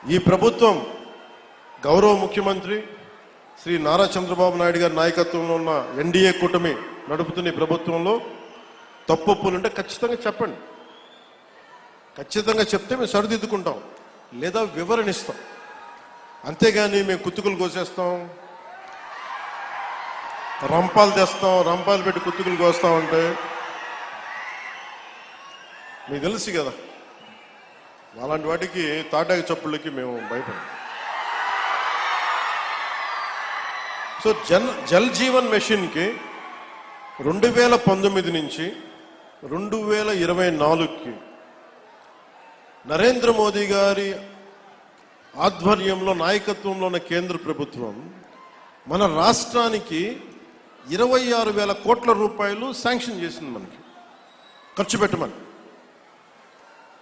ఈ ప్రభుత్వం గౌరవ ముఖ్యమంత్రి శ్రీ నారా చంద్రబాబు నాయుడు గారి నాయకత్వంలో ఉన్న ఎన్డీఏ కూటమి నడుపుతున్న ఈ ప్రభుత్వంలో తప్పులుంటే ఖచ్చితంగా చెప్పండి. ఖచ్చితంగా చెప్తే మేము సరిదిద్దుకుంటాం, లేదా వివరణ ఇస్తాం. అంతేగాని మేము కుత్తుకులు కోసేస్తాం, రంపాలు తెస్తాం, రంపాలు పెట్టి కుత్తుకులు కోస్తామంటే మీకు తెలుసు కదా, అలాంటి వాటికి తాటాకి చప్పుళ్ళకి మేము భయపడం. సో జల్ జీవన్ మిషన్కి 2019 నుంచి 2024కి నరేంద్ర మోదీ గారి ఆధ్వర్యంలో నాయకత్వంలో ఉన్న కేంద్ర ప్రభుత్వం మన రాష్ట్రానికి 26,000 కోట్ల రూపాయలు శాంక్షన్ చేసింది, మనకి ఖర్చు పెట్టమని.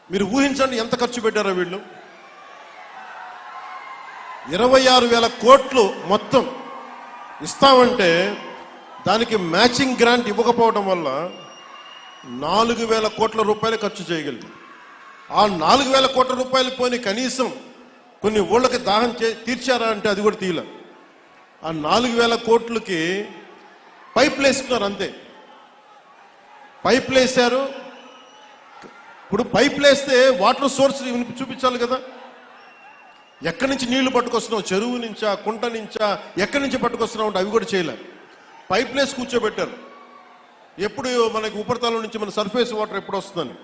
మీరు ఊహించండి ఎంత ఖర్చు పెట్టారో వీళ్ళు. 26,000 కోట్లు మొత్తం ఇస్తామంటే దానికి మ్యాచింగ్ గ్రాంట్ ఇవ్వకపోవడం వల్ల 4,000 కోట్ల రూపాయలు ఖర్చు చేయగలిగారు. ఆ 4,000 కోట్ల రూపాయలు పోని కనీసం కొన్ని ఊళ్ళకి దాహం తీర్చారా అంటే అది కూడా తీయలే. ఆ 4,000 కోట్లకి పైపులు వేసుకున్నారు, అంతే. పైపులు వేశారు. ఇప్పుడు పైపులు వేస్తే వాటర్ సోర్స్ చూపించాలి కదా. ఎక్కడి నుంచి నీళ్లు పట్టుకొస్తున్నావు, చెరువు నుంచా, కుంట నుంచా, ఎక్కడి నుంచి పట్టుకొస్తున్నావు అంటే అవి కూడా చేయలే. పైప్ వేసి కూర్చోబెట్టారు. ఎప్పుడు మనకి ఉపరితలం నుంచి మన సర్ఫేస్ వాటర్ ఎప్పుడు వస్తుందని.